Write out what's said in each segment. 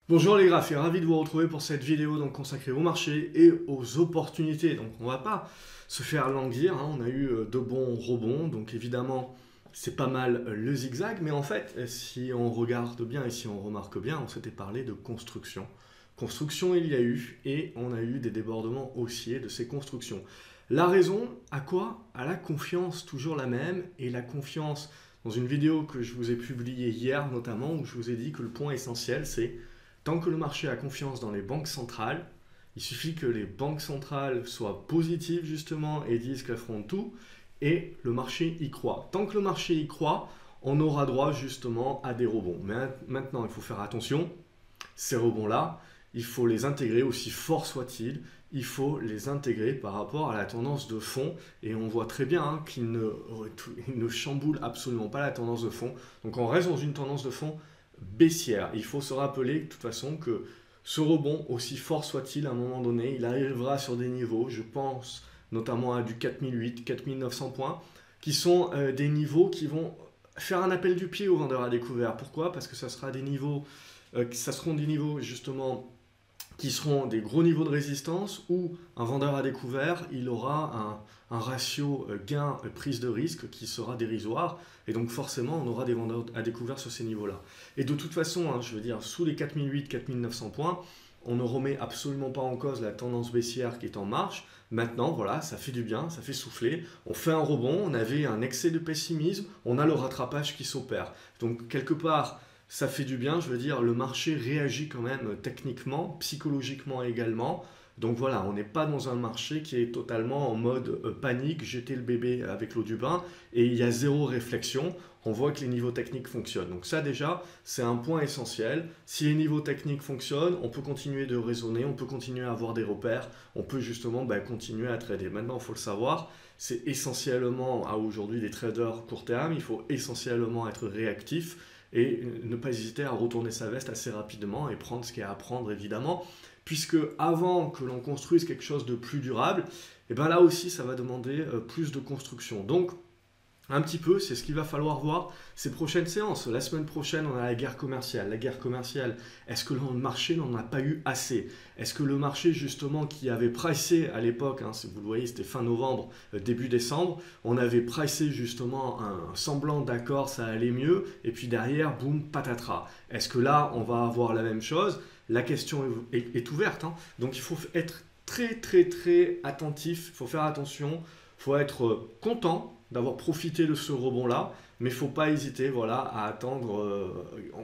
Bonjour les graphes, et ravi de vous retrouver pour cette vidéo donc consacrée au marché et aux opportunités. Donc on va pas se faire languir, hein, on a eu de bons rebonds, donc évidemment c'est pas mal le zigzag, mais en fait si on regarde bien et si on remarque bien, on s'était parlé de construction. Construction il y a eu et on a eu des débordements haussiers de ces constructions. La raison, à quoi? À la confiance, toujours la même, et la confiance dans une vidéo que je vous ai publiée hier notamment, où je vous ai dit que le point essentiel c'est tant que le marché a confiance dans les banques centrales, il suffit que les banques centrales soient positives justement et disent qu'elles feront tout, et le marché y croit. Tant que le marché y croit, on aura droit justement à des rebonds. Mais maintenant, il faut faire attention, ces rebonds-là, il faut les intégrer, aussi forts soient-ils, il faut les intégrer par rapport à la tendance de fond, et on voit très bien qu'ils ne chamboulent absolument pas la tendance de fond. Donc on reste dans une tendance de fond baissière. Il faut se rappeler de toute façon que ce rebond, aussi fort soit-il, à un moment donné, il arrivera sur des niveaux, je pense notamment à du 4008, 4900 points, qui sont des niveaux qui vont faire un appel du pied aux vendeurs à découvert. Pourquoi? Parce que ça sera des niveaux, ça seront des niveaux justement qui seront des gros niveaux de résistance où un vendeur à découvert, il aura un ratio gain-prise de risque qui sera dérisoire, et donc forcément on aura des vendeurs à découvert sur ces niveaux-là. Et de toute façon, hein, je veux dire, sous les 4008-4900 points, on ne remet absolument pas en cause la tendance baissière qui est en marche. Maintenant, voilà, ça fait du bien, ça fait souffler, on fait un rebond, on avait un excès de pessimisme, on a le rattrapage qui s'opère. Donc quelque part, ça fait du bien, je veux dire, le marché réagit quand même techniquement, psychologiquement également. Donc voilà, on n'est pas dans un marché qui est totalement en mode panique, jeter le bébé avec l'eau du bain, et il y a zéro réflexion. On voit que les niveaux techniques fonctionnent. Donc ça déjà, c'est un point essentiel. Si les niveaux techniques fonctionnent, on peut continuer de raisonner, on peut continuer à avoir des repères, on peut justement continuer à trader. Maintenant, il faut le savoir, c'est essentiellement à aujourd'hui des traders court terme, il faut essentiellement être réactif et ne pas hésiter à retourner sa veste assez rapidement et prendre ce qu'il y a à prendre évidemment, puisque avant que l'on construise quelque chose de plus durable, et bien là aussi ça va demander plus de construction. Donc un petit peu, c'est ce qu'il va falloir voir ces prochaines séances. La semaine prochaine, on a la guerre commerciale. La guerre commerciale, est-ce que le marché n'en a pas eu assez? Est-ce que le marché, justement, qui avait pricé à l'époque, hein, si vous le voyez, c'était fin novembre, début décembre, on avait pricé justement un semblant d'accord, ça allait mieux, et puis derrière, boum, patatras. Est-ce que là, on va avoir la même chose? La question est ouverte, hein. Donc il faut être très, très, très attentif, il faut faire attention, il faut être content d'avoir profité de ce rebond-là, mais il ne faut pas hésiter voilà, à attendre.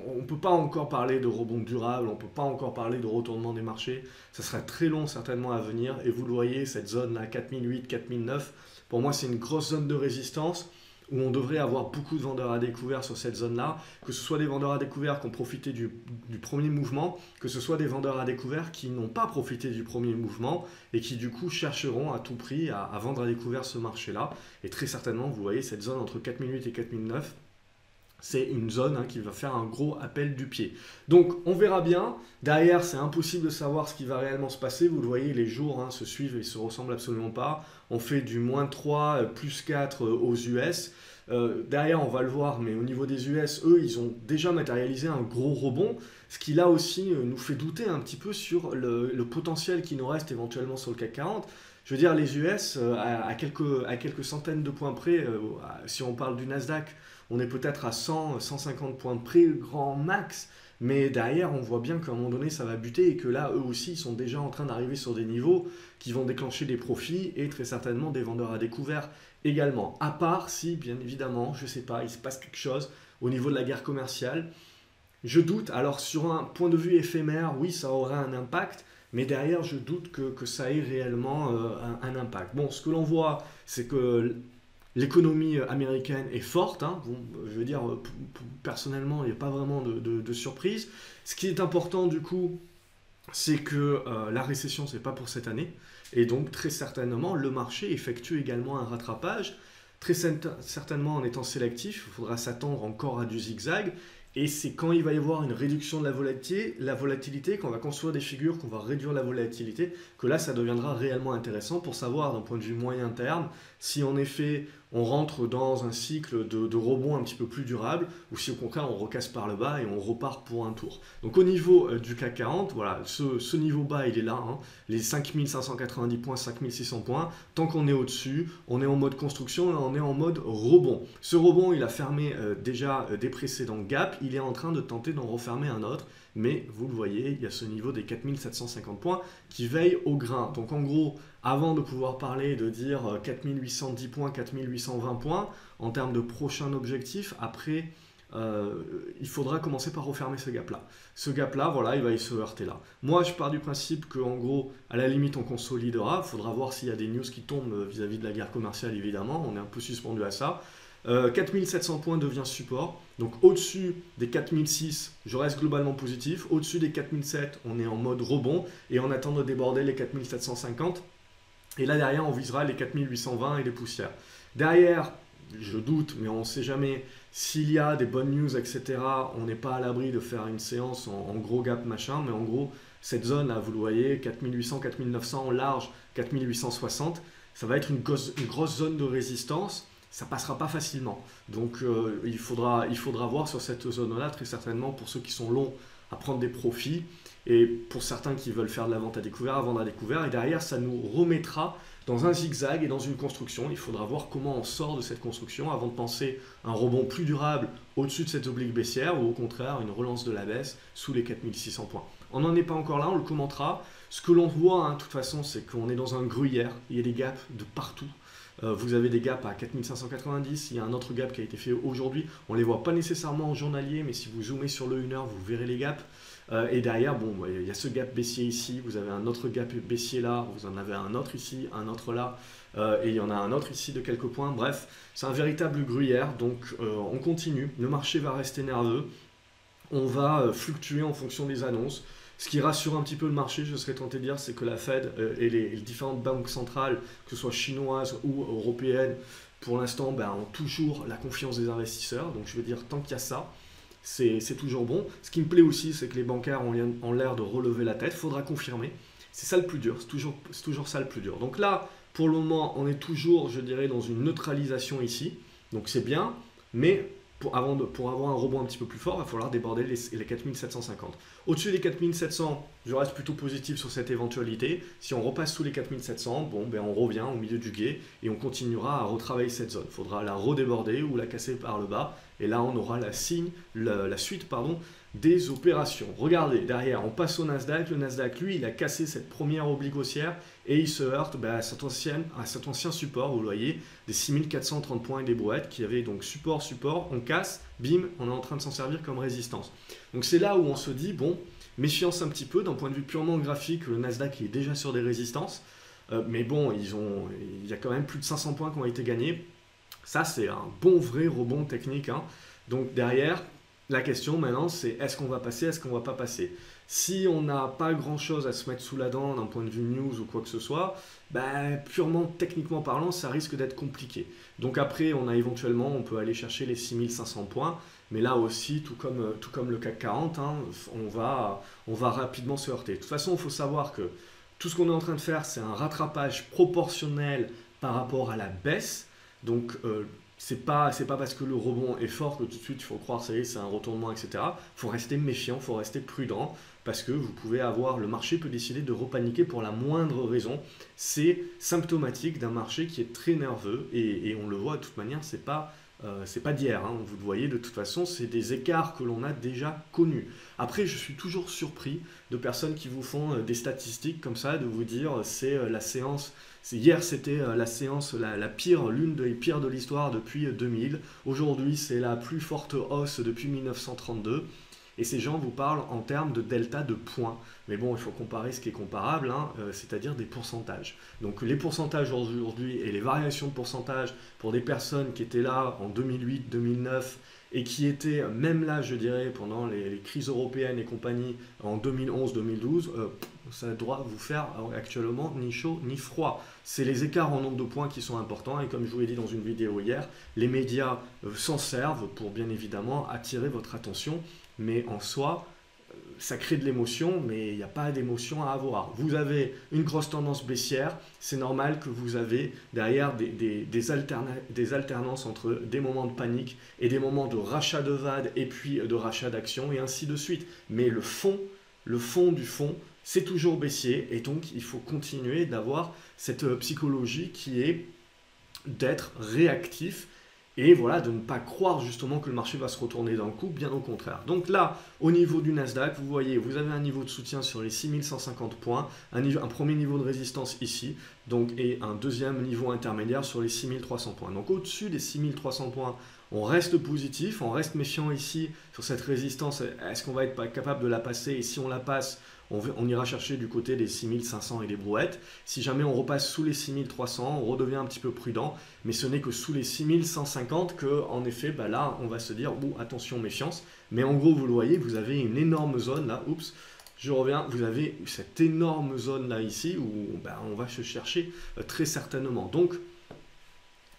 On ne peut pas encore parler de rebond durable, on ne peut pas encore parler de retournement des marchés. Ça sera très long certainement à venir. Et vous le voyez, cette zone-là, 4008, 4009, pour moi c'est une grosse zone de résistance où on devrait avoir beaucoup de vendeurs à découvert sur cette zone-là, que ce soit des vendeurs à découvert qui ont profité du premier mouvement, que ce soit des vendeurs à découvert qui n'ont pas profité du premier mouvement et qui du coup chercheront à tout prix à vendre à découvert ce marché-là. Et très certainement, vous voyez, cette zone entre 4008 et 4009, c'est une zone qui va faire un gros appel du pied. Donc on verra bien. Derrière, c'est impossible de savoir ce qui va réellement se passer. Vous le voyez, les jours se suivent et se ressemblent absolument pas. On fait du -3, +4 aux US. Derrière, on va le voir, mais au niveau des US, eux, ils ont déjà matérialisé un gros rebond, ce qui là aussi nous fait douter un petit peu sur le potentiel qui nous reste éventuellement sur le CAC 40. Je veux dire, les US, à quelques centaines de points près, si on parle du Nasdaq, on est peut-être à 100, 150 points près, grand max, mais derrière, on voit bien qu'à un moment donné, ça va buter et que là, eux aussi, ils sont déjà en train d'arriver sur des niveaux qui vont déclencher des profits et très certainement des vendeurs à découvert également. À part si, bien évidemment, je ne sais pas, il se passe quelque chose au niveau de la guerre commerciale. Je doute, alors sur un point de vue éphémère, oui, ça aura un impact, mais derrière, je doute que ça ait réellement un impact. Bon, ce que l'on voit, c'est que l'économie américaine est forte, hein. Bon, je veux dire, personnellement, il n'y a pas vraiment de surprise. Ce qui est important du coup, c'est que la récession, c'est pas pour cette année. Et donc, très certainement, le marché effectue également un rattrapage. Très certainement, en étant sélectif, il faudra s'attendre encore à du zigzag. Et c'est quand il va y avoir une réduction de la volatilité, qu'on va construire des figures, qu'on va réduire la volatilité, que là, ça deviendra réellement intéressant pour savoir, d'un point de vue moyen terme, si en effet on rentre dans un cycle de rebond un petit peu plus durable, ou si au contraire on recasse par le bas et on repart pour un tour. Donc au niveau du CAC 40, voilà, ce niveau bas il est là, hein, les 5590 points, 5600 points, tant qu'on est au-dessus, on est en mode construction et on est en mode rebond. Ce rebond il a fermé déjà des précédents gaps, il est en train de tenter d'en refermer un autre, mais vous le voyez, il y a ce niveau des 4750 points qui veille au grain. Donc en gros, avant de pouvoir parler de dire 4810 points, 4820 points, en termes de prochain objectif, après, il faudra commencer par refermer ce gap-là. Ce gap-là, voilà, il va se heurter là. Moi, je pars du principe qu'en gros, à la limite, on consolidera. Il faudra voir s'il y a des news qui tombent vis-à-vis de la guerre commerciale, évidemment. On est un peu suspendu à ça. 4700 points devient support. Donc au-dessus des 4006, je reste globalement positif. Au-dessus des 4007, on est en mode rebond. Et on attend de déborder les 4750. Et là derrière, on visera les 4820 et les poussières. Derrière, je doute, mais on ne sait jamais, s'il y a des bonnes news, etc., on n'est pas à l'abri de faire une séance en gros gap machin. Mais en gros, cette zone là, vous le voyez, 4800, 4900 en large, 4860, ça va être une grosse zone de résistance. Ça ne passera pas facilement. Donc il faudra voir sur cette zone-là, très certainement, pour ceux qui sont longs, à prendre des profits. Et pour certains qui veulent faire de la vente à découvert, à vendre à découvert. Et derrière, ça nous remettra dans un zigzag et dans une construction. Il faudra voir comment on sort de cette construction avant de penser à un rebond plus durable au-dessus de cette oblique baissière ou au contraire une relance de la baisse sous les 4600 points. On n'en est pas encore là, on le commentera. Ce que l'on voit, de toute façon, c'est qu'on est dans un gruyère. Il y a des gaps de partout. Vous avez des gaps à 4590, il y a un autre gap qui a été fait aujourd'hui. On ne les voit pas nécessairement en journalier, mais si vous zoomez sur le 1 heure, vous verrez les gaps. Et derrière, bon, il y a ce gap baissier ici, vous avez un autre gap baissier là, vous en avez un autre ici, un autre là, et il y en a un autre ici de quelques points. Bref, c'est un véritable gruyère, donc on continue. Le marché va rester nerveux, on va fluctuer en fonction des annonces. Ce qui rassure un petit peu le marché, je serais tenté de dire, c'est que la Fed et les différentes banques centrales, que ce soit chinoises ou européennes, pour l'instant, ont toujours la confiance des investisseurs. Donc je veux dire, tant qu'il y a ça, c'est toujours bon. Ce qui me plaît aussi, c'est que les bancaires ont l'air de relever la tête. Il faudra confirmer. C'est ça le plus dur. C'est toujours ça le plus dur. Donc là, pour le moment, on est toujours, je dirais, dans une neutralisation ici. Donc c'est bien, mais pour avoir un rebond un petit peu plus fort, il va falloir déborder les 4750. Au-dessus des 4700, je reste plutôt positif sur cette éventualité. Si on repasse sous les 4700, bon, on revient au milieu du gué et on continuera à retravailler cette zone. Il faudra la redéborder ou la casser par le bas. Et là, on aura la suite des opérations. Regardez, derrière, on passe au Nasdaq. Le Nasdaq, lui, il a cassé cette première oblique haussière et il se heurte à cet ancien support, vous le voyez, des 6430 points et des brouettes qui avaient donc support, on casse, bim, on est en train de s'en servir comme résistance. Donc c'est là où on se dit, bon, méfiance un petit peu, d'un point de vue purement graphique, le Nasdaq est déjà sur des résistances, mais bon, il y a quand même plus de 500 points qui ont été gagnés. Ça, c'est un bon vrai rebond technique. Donc derrière, la question maintenant, c'est est-ce qu'on va passer, est-ce qu'on ne va pas passer? Si on n'a pas grand-chose à se mettre sous la dent d'un point de vue news ou quoi que ce soit, purement techniquement parlant, ça risque d'être compliqué. Donc après, on peut aller chercher les 6500 points, mais là aussi, tout comme le CAC 40, on va rapidement se heurter. De toute façon, il faut savoir que tout ce qu'on est en train de faire, c'est un rattrapage proportionnel par rapport à la baisse. Donc, c'est pas parce que le rebond est fort que tout de suite il faut croire ça y est, c'est un retournement, etc. Il faut rester méfiant, il faut rester prudent parce que vous pouvez le marché peut décider de repaniquer pour la moindre raison. C'est symptomatique d'un marché qui est très nerveux et on le voit de toute manière, c'est pas d'hier, vous le voyez de toute façon, c'est des écarts que l'on a déjà connus. Après, je suis toujours surpris de personnes qui vous font des statistiques comme ça, de vous dire c'est la séance. Hier, c'était la séance la pire, l'une des pires de l'histoire depuis 2000. Aujourd'hui, c'est la plus forte hausse depuis 1932. Et ces gens vous parlent en termes de delta de points. Mais bon, il faut comparer ce qui est comparable, c'est-à-dire des pourcentages. Donc les pourcentages aujourd'hui et les variations de pourcentage pour des personnes qui étaient là en 2008, 2009 et qui étaient même là, je dirais, pendant les crises européennes et compagnie en 2011-2012, ça doit vous faire actuellement ni chaud ni froid. C'est les écarts en nombre de points qui sont importants et comme je vous l'ai dit dans une vidéo hier, les médias s'en servent pour bien évidemment attirer votre attention, mais en soi, ça crée de l'émotion, mais il n'y a pas d'émotion à avoir. Vous avez une grosse tendance baissière, c'est normal que vous avez derrière des alternances entre des moments de panique et des moments de rachat de VAD et puis de rachat d'actions et ainsi de suite. Mais le fond du fond, c'est toujours baissier et donc il faut continuer d'avoir cette psychologie qui est d'être réactif et voilà, de ne pas croire justement que le marché va se retourner d'un coup, bien au contraire. Donc là, au niveau du Nasdaq, vous voyez, vous avez un niveau de soutien sur les 6150 points, un premier niveau de résistance ici, donc, et un deuxième niveau intermédiaire sur les 6300 points. Donc au-dessus des 6300 points, on reste positif, on reste méfiant ici sur cette résistance. Est-ce qu'on va être capable de la passer? Et si on la passe, on ira chercher du côté des 6500 et des brouettes. Si jamais on repasse sous les 6300, on redevient un petit peu prudent. Mais ce n'est que sous les 6150 que, en effet, bah là, on va se dire, oh, attention, méfiance. Mais en gros, vous le voyez, vous avez une énorme zone là. Oups, je reviens. Vous avez cette énorme zone là ici où bah, on va se chercher très certainement. Donc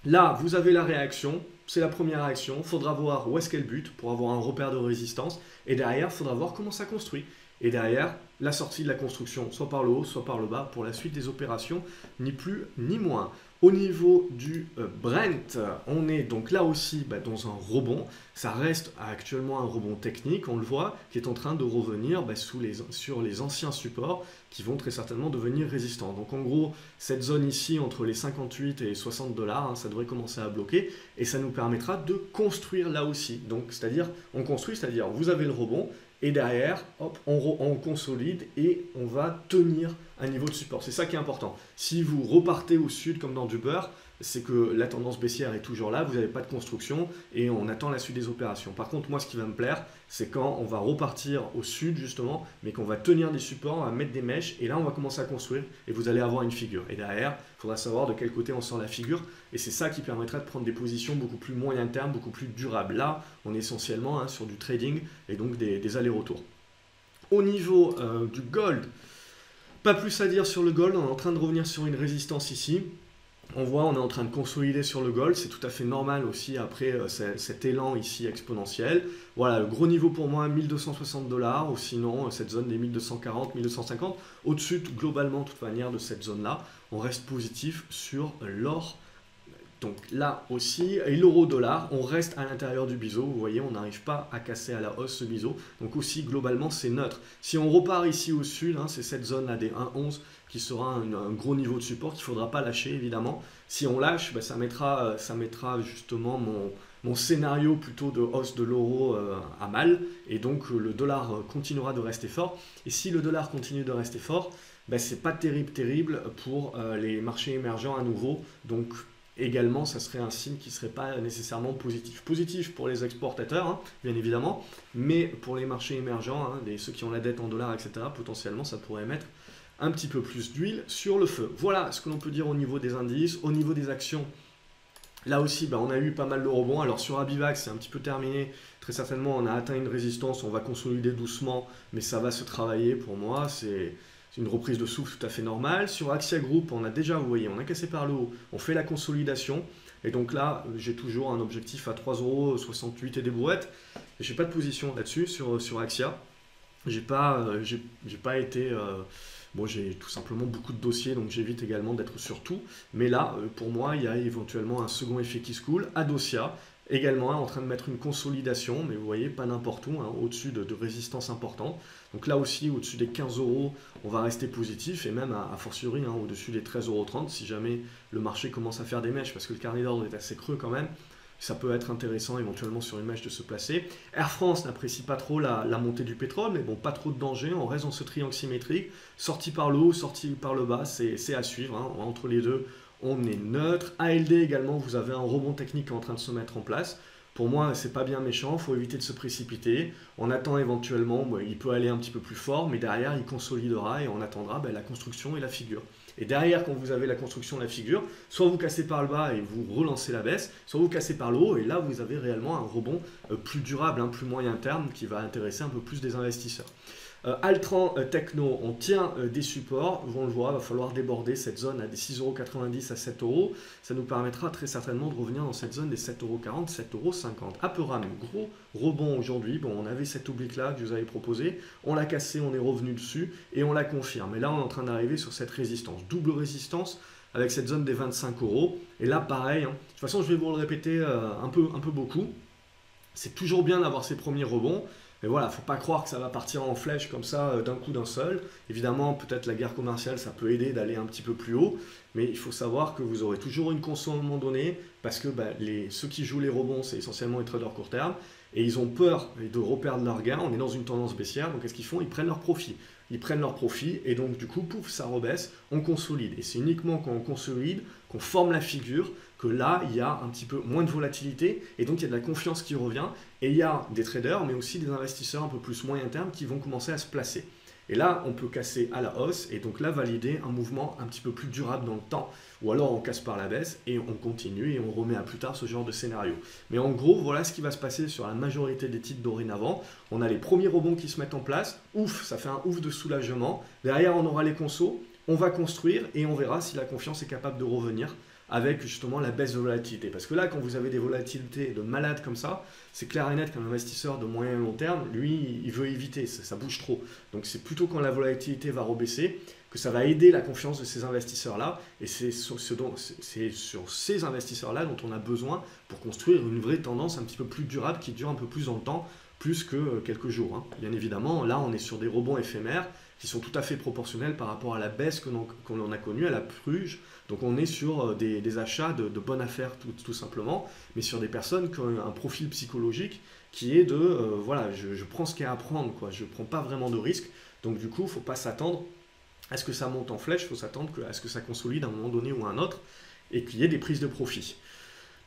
là, vous avez la réaction. C'est la première réaction. Il faudra voir où est-ce qu'elle bute pour avoir un repère de résistance. Et derrière, il faudra voir comment ça construit. Et derrière, la sortie de la construction, soit par le haut, soit par le bas, pour la suite des opérations, ni plus ni moins. Au niveau du Brent, on est donc là aussi dans un rebond. Ça reste actuellement un rebond technique, on le voit, qui est en train de revenir sur les anciens supports qui vont très certainement devenir résistants. Donc en gros, cette zone ici, entre les 58 et 60 $, ça devrait commencer à bloquer et ça nous permettra de construire là aussi. Donc c'est-à-dire, on construit, c'est-à-dire vous avez le rebond, et derrière, hop, on consolide et on va tenir un niveau de support. C'est ça qui est important. Si vous repartez au sud comme dans du beurre, c'est que la tendance baissière est toujours là, vous n'avez pas de construction et on attend la suite des opérations. Par contre, moi, ce qui va me plaire, c'est quand on va repartir au sud justement, mais qu'on va tenir des supports, on va mettre des mèches et là, on va commencer à construire et vous allez avoir une figure. Et derrière, il faudra savoir de quel côté on sort la figure et c'est ça qui permettra de prendre des positions beaucoup plus moyen terme, beaucoup plus durables. Là, on est essentiellement sur du trading et donc des allers-retours. Au niveau du gold, pas plus à dire sur le gold, on est en train de revenir sur une résistance ici. On voit, on est en train de consolider sur le gold, c'est tout à fait normal aussi après cet élan ici exponentiel. Voilà, le gros niveau pour moi, 1260 $, ou sinon cette zone des 1240, 1250. Au-dessus, globalement, de toute manière, de cette zone-là, on reste positif sur l'or. Donc là aussi, et l'euro-dollar, on reste à l'intérieur du biseau. Vous voyez, on n'arrive pas à casser à la hausse ce biseau. Donc aussi, globalement, c'est neutre. Si on repart ici au sud, c'est cette zone-là des 1,11 qui sera un gros niveau de support qu'il ne faudra pas lâcher, évidemment. Si on lâche, ça mettra justement mon scénario plutôt de hausse de l'euro à mal. Et donc, le dollar continuera de rester fort. Et si le dollar continue de rester fort, c'est pas terrible pour les marchés émergents à nouveau. Donc, également, ça serait un signe qui ne serait pas nécessairement positif. Positif pour les exportateurs, bien évidemment, mais pour les marchés émergents, ceux qui ont la dette en dollars, etc., potentiellement, ça pourrait mettre un petit peu plus d'huile sur le feu. Voilà ce que l'on peut dire au niveau des indices. Au niveau des actions, là aussi, on a eu pas mal de rebonds. Alors sur Abivax, c'est un petit peu terminé. Très certainement, on a atteint une résistance. On va consolider doucement, mais ça va se travailler pour moi. C'est une reprise de souffle tout à fait normale. Sur Axia Group, on a déjà, vous voyez, on a cassé par le haut. On fait la consolidation. Et donc là, j'ai toujours un objectif à 3,68 € et des brouettes. Je n'ai pas de position là-dessus sur Axia. J'ai pas été... Bon, j'ai tout simplement beaucoup de dossiers, donc j'évite également d'être sur tout. Mais là, pour moi, il y a éventuellement un second effet qui se coule. Adosia, également en train de mettre une consolidation, mais vous voyez, pas n'importe où, au-dessus de résistance importante. Donc là aussi, au-dessus des 15 €, on va rester positif, et même à fortiori, au-dessus des 13,30 € si jamais le marché commence à faire des mèches, parce que le carnet d'ordre est assez creux quand même. Ça peut être intéressant éventuellement sur une mèche de se placer. Air France n'apprécie pas trop la montée du pétrole, mais bon, pas trop de danger. On reste dans ce triangle symétrique. Sortie par le haut, sortie par le bas, c'est à suivre. Entre les deux, on est neutre. ALD également, vous avez un rebond technique en train de se mettre en place. Pour moi, c'est pas bien méchant, il faut éviter de se précipiter. On attend éventuellement, il peut aller un petit peu plus fort, mais derrière, il consolidera et on attendra la construction et la figure. Et derrière, quand vous avez la construction de la figure, soit vous cassez par le bas et vous relancez la baisse, soit vous cassez par le haut et là, vous avez réellement un rebond plus durable, plus moyen terme qui va intéresser un peu plus des investisseurs. Altran Techno, on tient des supports, on le voit, il va falloir déborder cette zone à des 6,90 € à 7 €. Ça nous permettra très certainement de revenir dans cette zone des 7,40 €, 7,50 €. Aperam, gros rebond aujourd'hui. Bon, on avait cette oblique là que je vous avais proposé, on l'a cassé, on est revenu dessus et on la confirme. Et là, on est en train d'arriver sur cette résistance, double résistance avec cette zone des 25 €. Et là, pareil, hein. De toute façon, je vais vous le répéter un peu beaucoup. C'est toujours bien d'avoir ces premiers rebonds. Mais voilà, il ne faut pas croire que ça va partir en flèche comme ça d'un coup d'un seul. Évidemment, peut-être la guerre commerciale, ça peut aider d'aller un petit peu plus haut. Mais il faut savoir que vous aurez toujours une conso à un moment donné, parce que ceux qui jouent les rebonds, c'est essentiellement les traders court terme. Et ils ont peur de reperdre leurs gains. On est dans une tendance baissière, donc qu'est-ce qu'ils font? Ils prennent leur profit. Ils prennent leur profit, et donc du coup, pouf, ça rebaisse, on consolide. Et c'est uniquement quand on consolide, qu'on forme la figure, que là, il y a un petit peu moins de volatilité, et donc il y a de la confiance qui revient, et il y a des traders, mais aussi des investisseurs un peu plus moyen terme qui vont commencer à se placer. Et là, on peut casser à la hausse, et donc là, valider un mouvement un petit peu plus durable dans le temps, ou alors on casse par la baisse, et on continue, et on remet à plus tard ce genre de scénario. Mais en gros, voilà ce qui va se passer sur la majorité des titres dorénavant. On a les premiers rebonds qui se mettent en place, ouf, ça fait un ouf de soulagement. Derrière, on aura les consos, on va construire, et on verra si la confiance est capable de revenir avec justement la baisse de volatilité. Parce que là, quand vous avez des volatilités de malades comme ça, c'est clair et net qu'un investisseur de moyen et long terme, lui, il veut éviter, ça bouge trop. Donc c'est plutôt quand la volatilité va rebaisser que ça va aider la confiance de ces investisseurs-là. Et c'est sur ces investisseurs-là dont on a besoin pour construire une vraie tendance un petit peu plus durable, qui dure un peu plus dans le temps, plus que quelques jours, hein. Bien évidemment, là, on est sur des rebonds éphémères qui sont tout à fait proportionnels par rapport à la baisse qu'on a connue, à la purge. Donc on est sur des achats de bonnes affaires tout simplement, mais sur des personnes qui ont un profil psychologique qui est de, voilà, je prends ce qu'il y a à prendre, quoi. Je ne prends pas vraiment de risque. Donc du coup, il ne faut pas s'attendre à ce que ça monte en flèche, il faut s'attendre à ce que ça consolide à un moment donné ou à un autre, et qu'il y ait des prises de profit.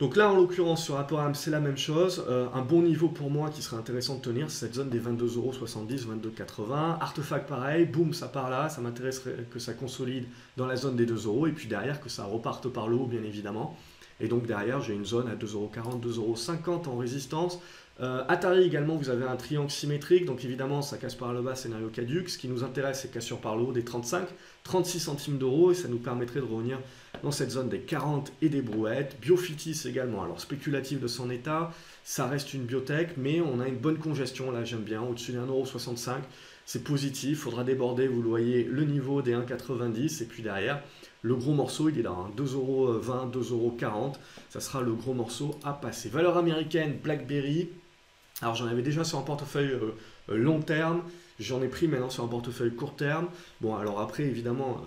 Donc là, en l'occurrence, sur Aperam, c'est la même chose. Un bon niveau pour moi qui serait intéressant de tenir, c'est cette zone des 22,70 €, 22,80 €. Artefact, pareil, boum, ça part là. Ça m'intéresserait que ça consolide dans la zone des 2 €. Et puis derrière, que ça reparte par le haut, bien évidemment. Et donc derrière, j'ai une zone à 2,40 €, 2,50 € en résistance. Atari également, vous avez un triangle symétrique, donc évidemment ça casse par le bas, scénario caduc. Ce qui nous intéresse, c'est cassure par le haut des 35, 36 centimes d'euros, et ça nous permettrait de revenir dans cette zone des 40 et des brouettes. Biofitis également, alors spéculatif de son état, ça reste une biotech, mais on a une bonne congestion, là j'aime bien, au-dessus des 1,65 €, c'est positif, il faudra déborder, vous le voyez, le niveau des 1,90, et puis derrière, le gros morceau, il est là, hein, 2,20 €, 2,40 €, ça sera le gros morceau à passer. Valeur américaine, BlackBerry. Alors j'en avais déjà sur un portefeuille long terme, j'en ai pris maintenant sur un portefeuille court terme. Bon, alors après évidemment,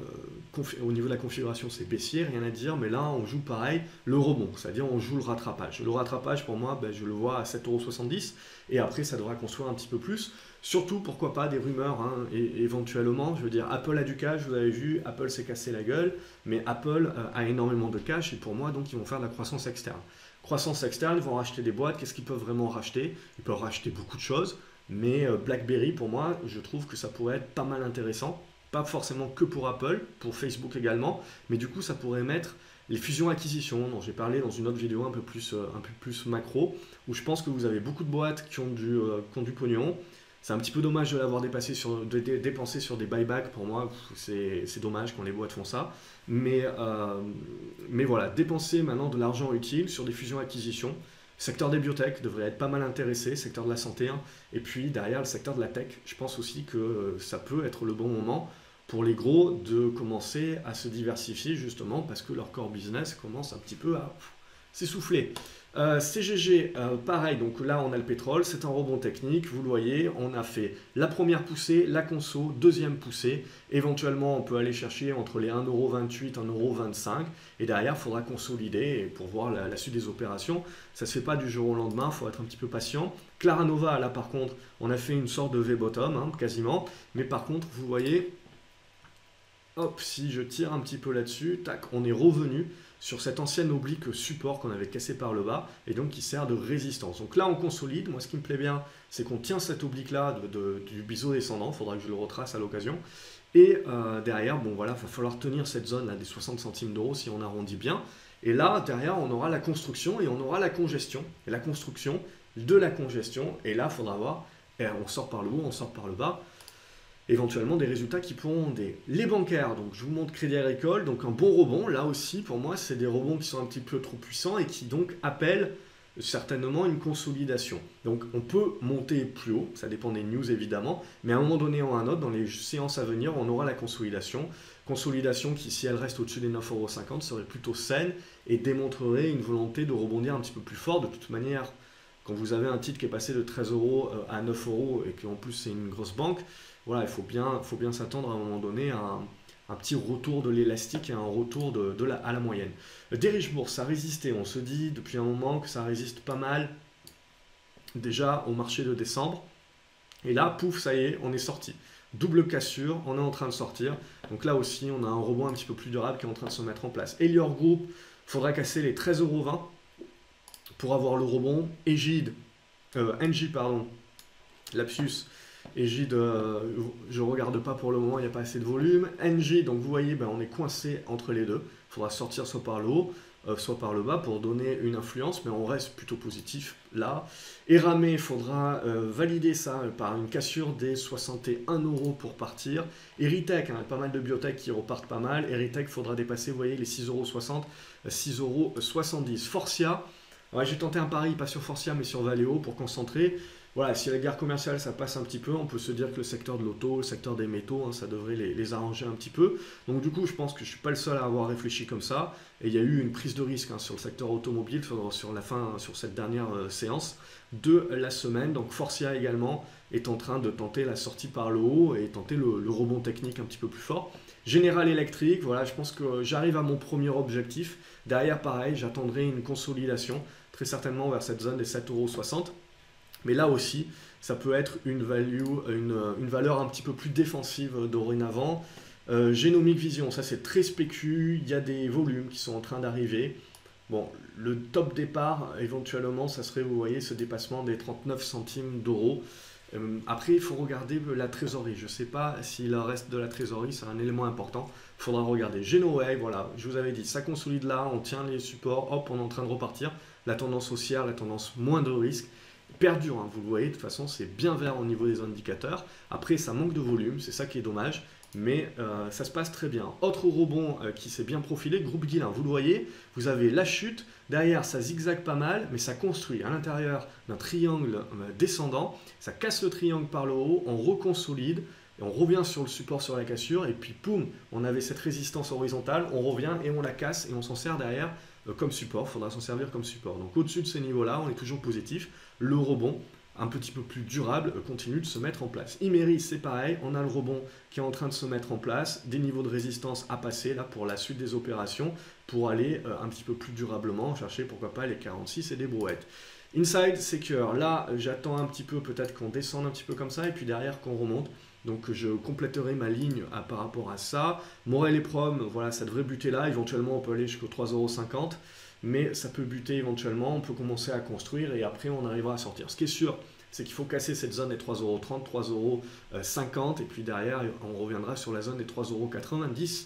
au niveau de la configuration c'est baissier, rien à dire, mais là on joue pareil le rebond, c'est-à-dire on joue le rattrapage. Le rattrapage pour moi, je le vois à 7,70 € et après ça devra construire un petit peu plus. Surtout, pourquoi pas, des rumeurs, hein, et éventuellement, je veux dire, Apple a du cash, vous avez vu, Apple s'est cassé la gueule, mais Apple a énormément de cash, et pour moi, donc, ils vont faire de la croissance externe. Croissance externe, ils vont racheter des boîtes, qu'est-ce qu'ils peuvent vraiment racheter? Ils peuvent racheter beaucoup de choses, mais BlackBerry, pour moi, je trouve que ça pourrait être pas mal intéressant, pas forcément que pour Apple, pour Facebook également, mais du coup, ça pourrait mettre les fusions-acquisitions, dont j'ai parlé dans une autre vidéo un peu plus macro, où je pense que vous avez beaucoup de boîtes qui ont du pognon. C'est un petit peu dommage de l'avoir dépensé sur des buybacks. Pour moi, c'est dommage quand les boîtes font ça. Mais voilà, dépenser maintenant de l'argent utile sur des fusions-acquisitions. Secteur des biotech devrait être pas mal intéressé, secteur de la santé, hein. Et puis derrière le secteur de la tech, je pense aussi que ça peut être le bon moment pour les gros de commencer à se diversifier justement parce que leur core business commence un petit peu à s'essouffler. CGG, pareil, donc là on a le pétrole, c'est un rebond technique, vous le voyez, on a fait la première poussée, la conso, deuxième poussée, éventuellement on peut aller chercher entre les 1,28 €, 1,25 €, et derrière il faudra consolider pour voir la suite des opérations. Ça ne se fait pas du jour au lendemain, il faut être un petit peu patient. Claranova, là par contre, on a fait une sorte de V-bottom, hein, quasiment, mais par contre, vous voyez, hop, si je tire un petit peu là-dessus, tac, on est revenu sur cette ancienne oblique support qu'on avait cassé par le bas et donc qui sert de résistance. Donc là on consolide, moi ce qui me plaît bien c'est qu'on tient cette oblique là du biseau descendant, il faudra que je le retrace à l'occasion. Et derrière, bon voilà, il va falloir tenir cette zone là des 60 centimes d'euros si on arrondit bien. Et là derrière on aura la construction et on aura la congestion. Et la construction de la congestion, et là il faudra voir, et on sort par le haut, on sort par le bas. éventuellement des résultats qui pourront monter. Les bancaires, donc je vous montre Crédit Agricole, donc un bon rebond, là aussi pour moi c'est des rebonds qui sont un petit peu trop puissants et qui donc appellent certainement une consolidation. Donc on peut monter plus haut, ça dépend des news évidemment, mais à un moment donné ou à un autre, dans les séances à venir, on aura la consolidation. Consolidation qui, si elle reste au-dessus des 9,50 €, serait plutôt saine et démontrerait une volonté de rebondir un petit peu plus fort. De toute manière, quand vous avez un titre qui est passé de 13 € à 9 € et qu'en plus c'est une grosse banque, voilà, il faut bien s'attendre à un moment donné à un petit retour de l'élastique et un retour à la moyenne. Des riches bourses, ça résistait, on se dit depuis un moment que ça résiste pas mal déjà au marché de décembre. Et là, pouf, ça y est, on est sorti. Double cassure, on est en train de sortir. Donc là aussi, on a un rebond un petit peu plus durable qui est en train de se mettre en place. Elior Group, il faudra casser les 13,20 € pour avoir le rebond. NJ, pardon, lapsus. Egide, je ne regarde pas pour le moment, il n'y a pas assez de volume. NG, donc vous voyez, ben, on est coincé entre les deux. Il faudra sortir soit par le haut, soit par le bas pour donner une influence, mais on reste plutôt positif là. Eramé, il faudra valider ça par une cassure des 61 € pour partir. Eritech, hein, pas mal de biotech qui repartent pas mal. Eritech, il faudra dépasser, vous voyez, les 6,60 €, 6,70 €. Forcia, ouais, j'ai tenté un pari, pas sur Forcia, mais sur Valeo pour concentrer. Voilà, si la guerre commerciale ça passe un petit peu, on peut se dire que le secteur de l'auto, le secteur des métaux, hein, ça devrait les arranger un petit peu. Donc du coup, je pense que je ne suis pas le seul à avoir réfléchi comme ça. Et il y a eu une prise de risque, hein, sur le secteur automobile sur cette dernière séance de la semaine. Donc Forcia également est en train de tenter la sortie par le haut et tenter le rebond technique un petit peu plus fort. General Electric, voilà, je pense que j'arrive à mon premier objectif. Derrière, pareil, j'attendrai une consolidation, très certainement vers cette zone des 7,60 €. Mais là aussi, ça peut être une valeur un petit peu plus défensive dorénavant. Genomic Vision, ça c'est très spécu, il y a des volumes qui sont en train d'arriver. Bon, le top départ, éventuellement, ça serait, vous voyez, ce dépassement des 39 centimes d'euros. Après, il faut regarder la trésorerie. Je ne sais pas s'il reste de la trésorerie, c'est un élément important. Il faudra regarder. Genoway, voilà, je vous avais dit, ça consolide là, on tient les supports, hop, on est en train de repartir. La tendance haussière, la tendance moins de risque. Perdure, hein, vous le voyez, de toute façon c'est bien vert au niveau des indicateurs. Après ça manque de volume, c'est ça qui est dommage, mais ça se passe très bien. Autre rebond qui s'est bien profilé, groupe Guillain, vous le voyez, vous avez la chute, derrière ça zigzague pas mal, mais ça construit à l'intérieur d'un triangle descendant, ça casse le triangle par le haut, on reconsolide, et on revient sur le support sur la cassure, et puis poum, on avait cette résistance horizontale, on revient et on la casse, et on s'en sert derrière comme support, il faudra s'en servir comme support. Donc au-dessus de ces niveaux-là, on est toujours positif. Le rebond, un petit peu plus durable, continue de se mettre en place. Imeris, c'est pareil, on a le rebond qui est en train de se mettre en place, des niveaux de résistance à passer là pour la suite des opérations, pour aller un petit peu plus durablement chercher pourquoi pas les 46 et des brouettes. Inside Secure, là j'attends un petit peu, peut-être qu'on descende un petit peu comme ça, et puis derrière qu'on remonte. Donc je compléterai ma ligne par rapport à ça. Morel et Prom, voilà, ça devrait buter là. Éventuellement, on peut aller jusqu'aux 3,50 €. Mais ça peut buter éventuellement. On peut commencer à construire et après, on arrivera à sortir. Ce qui est sûr, c'est qu'il faut casser cette zone des 3,30 €, 3,50 € et puis derrière, on reviendra sur la zone des 3,90 €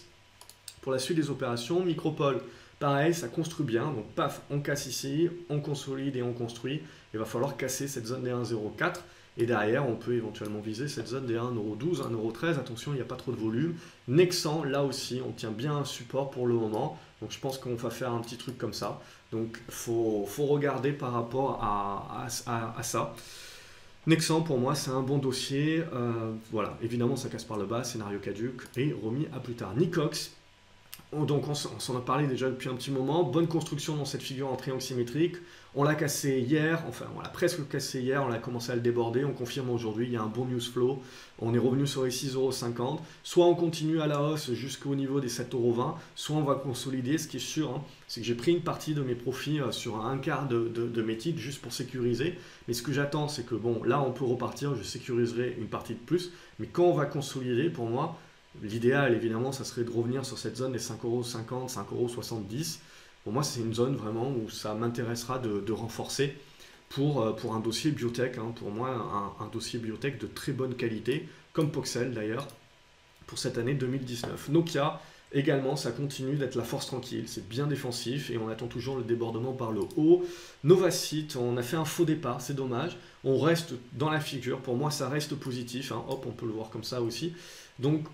pour la suite des opérations. Micropole, pareil, ça construit bien. Donc paf, on casse ici, on consolide et on construit. Il va falloir casser cette zone des 1,04 € et derrière, on peut éventuellement viser cette zone des 1,12 €, 1,13 €. Attention, il n'y a pas trop de volume. Nexan, là aussi, on tient bien un support pour le moment. Donc je pense qu'on va faire un petit truc comme ça. Donc il faut regarder par rapport à ça. Nexan, pour moi, c'est un bon dossier. Voilà, évidemment, ça casse par le bas, scénario caduc et remis à plus tard. Nicox, donc on s'en a parlé déjà depuis un petit moment. Bonne construction dans cette figure en triangle symétrique. On l'a cassé hier, enfin on l'a presque cassé hier, on a commencé à le déborder, on confirme aujourd'hui, il y a un bon news flow, on est revenu sur les 6,50 €, soit on continue à la hausse jusqu'au niveau des 7,20 €, soit on va consolider. Ce qui est sûr, hein, c'est que j'ai pris une partie de mes profits sur un quart de mes titres juste pour sécuriser, mais ce que j'attends c'est que bon, là on peut repartir, je sécuriserai une partie de plus, mais quand on va consolider, pour moi, l'idéal évidemment ça serait de revenir sur cette zone des 5,50 €, 5,70 €. Pour moi, c'est une zone vraiment où ça m'intéressera de renforcer pour un dossier biotech. Hein, pour moi, un dossier biotech de très bonne qualité, comme Poxel d'ailleurs, pour cette année 2019. Nokia, Également, ça continue d'être la force tranquille, c'est bien défensif et on attend toujours le débordement par le haut. Novacite, on a fait un faux départ, c'est dommage. On reste dans la figure, pour moi ça reste positif, hein. Hop, on peut le voir comme ça aussi. Donc,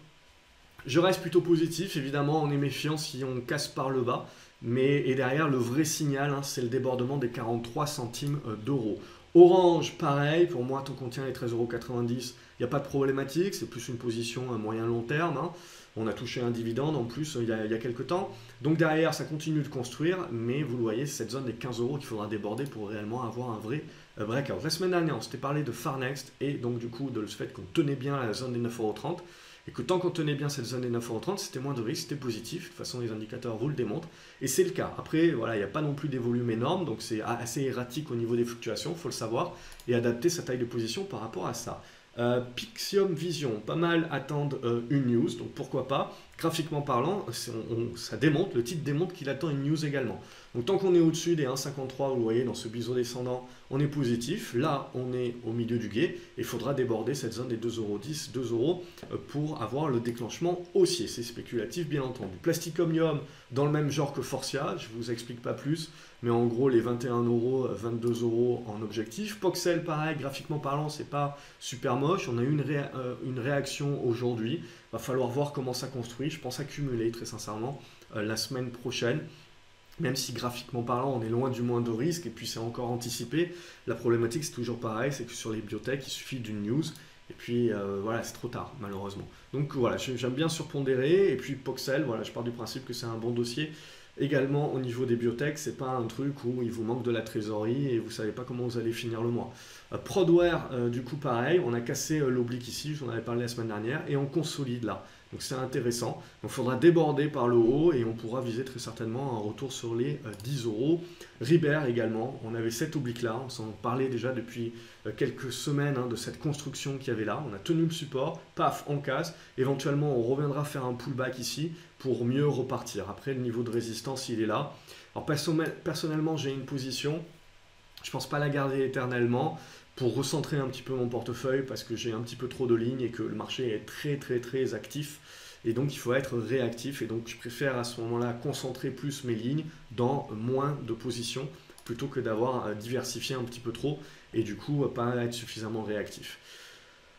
je reste plutôt positif, évidemment on est méfiant si on casse par le bas. Et derrière, le vrai signal, hein, c'est le débordement des 43 centimes d'euros. Orange, pareil, pour moi, tant qu'on tient les 13,90 €, il n'y a pas de problématique, c'est plus une position à moyen-long terme, hein. On a touché un dividende en plus il y a quelques temps. Donc derrière, ça continue de construire, mais vous le voyez, c'est cette zone des 15 € qu'il faudra déborder pour réellement avoir un vrai breakout. La semaine dernière, on s'était parlé de Farnext et donc du coup de le fait qu'on tenait bien la zone des 9,30 € et que tant qu'on tenait bien cette zone des 9,30 €, c'était moins de risque, c'était positif. De toute façon, les indicateurs vous le démontrent. Et c'est le cas. Après, voilà, il n'y a pas non plus des volumes énormes, donc c'est assez erratique au niveau des fluctuations, il faut le savoir, et adapter sa taille de position par rapport à ça. Pixium Vision, pas mal attendent une news, donc pourquoi pas. Graphiquement parlant, ça démontre, le titre démontre qu'il attend une news également. Donc tant qu'on est au-dessus des 1,53, vous voyez, dans ce biseau descendant, on est positif. Là, on est au milieu du gué, et il faudra déborder cette zone des 2,10 €, 2 € pour avoir le déclenchement haussier. C'est spéculatif, bien entendu. Plastic Omnium, dans le même genre que Forcia, je ne vous explique pas plus, mais en gros, les 21 €, 22 € en objectif. Poxel, pareil, graphiquement parlant, c'est pas super moche. On a eu une réaction aujourd'hui. Va falloir voir comment ça construit. Je pense accumuler, très sincèrement, la semaine prochaine. Même si graphiquement parlant, on est loin du moins de risque, et puis c'est encore anticipé. La problématique, c'est toujours pareil, c'est que sur les biotech, il suffit d'une news, et puis voilà, c'est trop tard, malheureusement. Donc voilà, j'aime bien surpondérer, et puis Poxel, voilà, je pars du principe que c'est un bon dossier. Également, au niveau des biotech, c'est pas un truc où il vous manque de la trésorerie et vous savez pas comment vous allez finir le mois. Prodware, du coup, pareil, on a cassé l'oblique ici, j'en avais parlé la semaine dernière, et on consolide là. Donc c'est intéressant. Donc il faudra déborder par le haut et on pourra viser très certainement un retour sur les 10 €. Ribert également, on avait cet oblique là, on s'en parlait déjà depuis quelques semaines, hein, de cette construction qu'il y avait là. On a tenu le support, paf, on casse. Éventuellement on reviendra faire un pullback ici pour mieux repartir. Après le niveau de résistance il est là. Alors personnellement j'ai une position, je ne pense pas la garder éternellement, pour recentrer un petit peu mon portefeuille parce que j'ai un petit peu trop de lignes et que le marché est très actif et donc il faut être réactif, et donc je préfère à ce moment-là concentrer plus mes lignes dans moins de positions plutôt que d'avoir diversifié un petit peu trop et du coup pas être suffisamment réactif.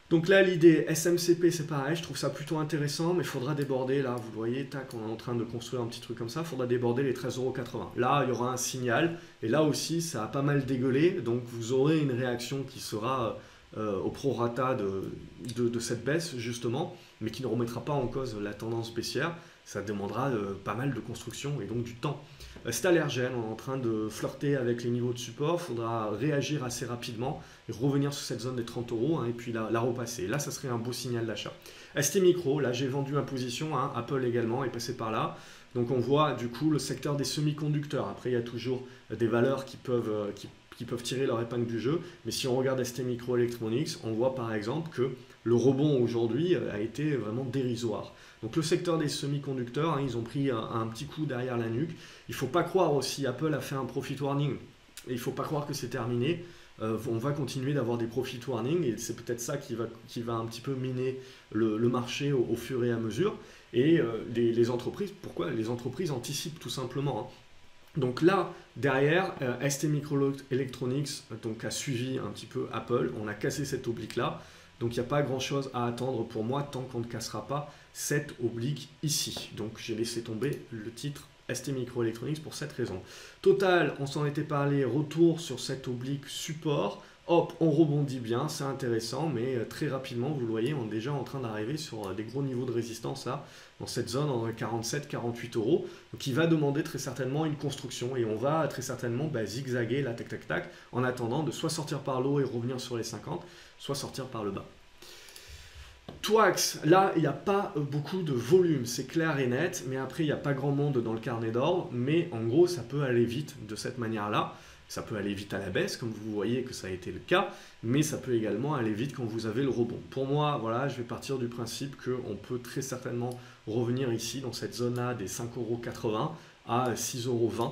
Donc là, l'idée SMCP, c'est pareil, je trouve ça plutôt intéressant, mais il faudra déborder, là, vous le voyez, tac, on est en train de construire un petit truc comme ça, il faudra déborder les 13,80 €. Là, il y aura un signal, et là aussi, ça a pas mal dégueulé, donc vous aurez une réaction qui sera au prorata de cette baisse, justement, mais qui ne remettra pas en cause la tendance baissière. Ça demandera pas mal de construction et donc du temps. C'est allergène, on est en train de flirter avec les niveaux de support, il faudra réagir assez rapidement et revenir sur cette zone des 30 € hein, et puis la repasser. Là, ça serait un beau signal d'achat. ST Micro, là j'ai vendu ma position, hein, Apple également est passé par là. Donc on voit du coup le secteur des semi-conducteurs. Après, il y a toujours des valeurs qui peuvent tirer leur épingle du jeu. Mais si on regarde ST Microelectronics, on voit par exemple que le rebond aujourd'hui a été vraiment dérisoire. Donc le secteur des semi-conducteurs, hein, ils ont pris un petit coup derrière la nuque. Il ne faut pas croire aussi, Apple a fait un profit warning, et il ne faut pas croire que c'est terminé. On va continuer d'avoir des profit warnings, et c'est peut-être ça qui va un petit peu miner le marché au fur et à mesure. Et les entreprises, pourquoi? Les entreprises anticipent tout simplement, hein. Donc là, derrière, ST Microelectronics donc, a suivi un petit peu Apple. On a cassé cette oblique-là. Donc il n'y a pas grand-chose à attendre pour moi tant qu'on ne cassera pas cette oblique ici. Donc j'ai laissé tomber le titre ST Microelectronics pour cette raison. Total, on s'en était parlé, retour sur cette oblique support. Hop, on rebondit bien, c'est intéressant, mais très rapidement, vous le voyez, on est déjà en train d'arriver sur des gros niveaux de résistance là, dans cette zone en 47-48 €. Donc il va demander très certainement une construction et on va très certainement zigzaguer là, tac tac tac, en attendant de soit sortir par le haut et revenir sur les 50, soit sortir par le bas. Twax, là, il n'y a pas beaucoup de volume, c'est clair et net, mais après, il n'y a pas grand monde dans le carnet d'ordre, mais en gros, ça peut aller vite de cette manière-là. Ça peut aller vite à la baisse, comme vous voyez que ça a été le cas, mais ça peut également aller vite quand vous avez le rebond. Pour moi, voilà, je vais partir du principe qu'on peut très certainement revenir ici, dans cette zone-là, des 5,80 € à 6,20 €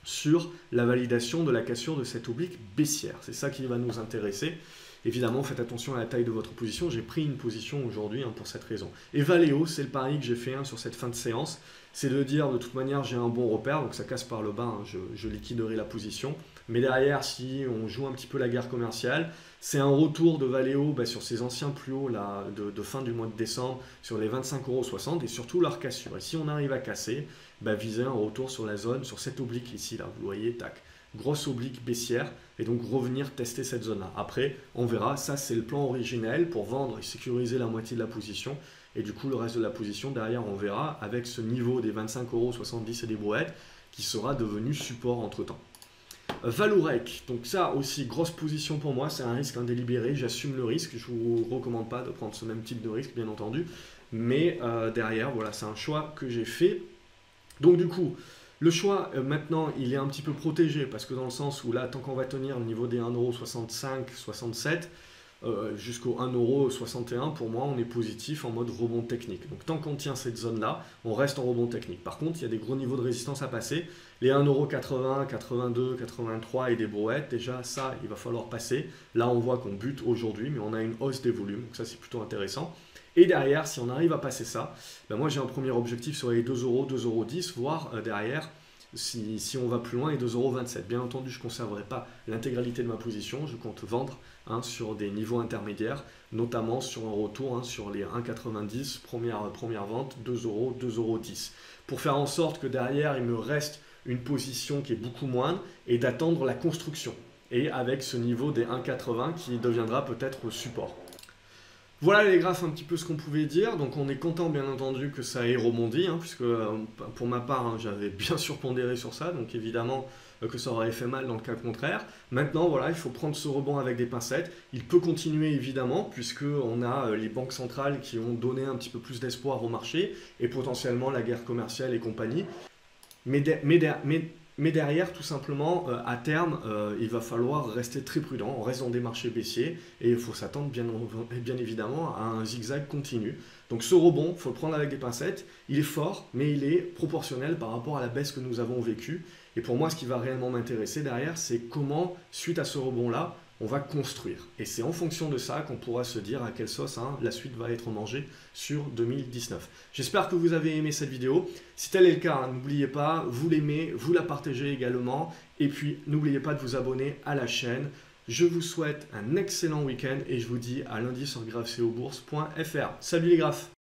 sur la validation de la cassure de cette oblique baissière. C'est ça qui va nous intéresser. Évidemment, faites attention à la taille de votre position. J'ai pris une position aujourd'hui pour cette raison. Et Valeo, c'est le pari que j'ai fait sur cette fin de séance. C'est de dire, de toute manière, j'ai un bon repère, donc ça casse par le bas, je liquiderai la position. Mais derrière, si on joue un petit peu la guerre commerciale, c'est un retour de Valeo sur ces anciens plus hauts là, de fin du mois de décembre, sur les 25,60 € et surtout leur cassure. Et si on arrive à casser, viser un retour sur la zone, sur cette oblique ici, là, vous voyez, tac. Grosse oblique baissière, et donc revenir tester cette zone-là. Après, on verra, ça c'est le plan originel pour vendre et sécuriser la moitié de la position, et du coup le reste de la position, derrière on verra, avec ce niveau des 25,70 € et des brouettes, qui sera devenu support entre-temps. Valorec, donc ça aussi, grosse position pour moi, c'est un risque délibéré, j'assume le risque, je ne vous recommande pas de prendre ce même type de risque, bien entendu, mais derrière, voilà, c'est un choix que j'ai fait. Donc du coup, le choix, maintenant, il est un petit peu protégé, parce que dans le sens où là, tant qu'on va tenir le niveau des 1,65 €, 67, jusqu'au 1,61 €, pour moi, on est positif en mode rebond technique. Donc tant qu'on tient cette zone-là, on reste en rebond technique. Par contre, il y a des gros niveaux de résistance à passer. Les 1,80 €, 82, 83 et des brouettes, déjà, ça, il va falloir passer. Là, on voit qu'on bute aujourd'hui, mais on a une hausse des volumes, donc ça, c'est plutôt intéressant. Et derrière, si on arrive à passer ça, moi j'ai un premier objectif sur les 2 €, 2,10 €, voire derrière, si on va plus loin, les 2,27 €. Bien entendu, je ne conserverai pas l'intégralité de ma position, je compte vendre sur des niveaux intermédiaires, notamment sur un retour sur les 1,90 €, première vente, 2 €, 2,10 €. Pour faire en sorte que derrière, il me reste une position qui est beaucoup moindre et d'attendre la construction. Et avec ce niveau des 1,80 € qui deviendra peut-être support. Voilà les graphes un petit peu ce qu'on pouvait dire, donc on est content bien entendu que ça ait rebondi, puisque pour ma part j'avais bien surpondéré sur ça, donc évidemment que ça aurait fait mal dans le cas contraire. Maintenant voilà, il faut prendre ce rebond avec des pincettes, il peut continuer évidemment, puisqu'on a les banques centrales qui ont donné un petit peu plus d'espoir au marché, et potentiellement la guerre commerciale et compagnie. Mais derrière, tout simplement, à terme, il va falloir rester très prudent. On reste dans des marchés baissiers et il faut s'attendre bien évidemment à un zigzag continu. Donc ce rebond, il faut le prendre avec des pincettes. Il est fort, mais il est proportionnel par rapport à la baisse que nous avons vécue. Et pour moi, ce qui va réellement m'intéresser derrière, c'est comment, suite à ce rebond-là, on va construire. Et c'est en fonction de ça qu'on pourra se dire à quelle sauce la suite va être mangée sur 2019. J'espère que vous avez aimé cette vidéo. Si tel est le cas, n'oubliez pas, vous l'aimez, vous la partagez également. Et puis, n'oubliez pas de vous abonner à la chaîne. Je vous souhaite un excellent week-end et je vous dis à lundi sur graphcobourse.fr. Salut les graphes!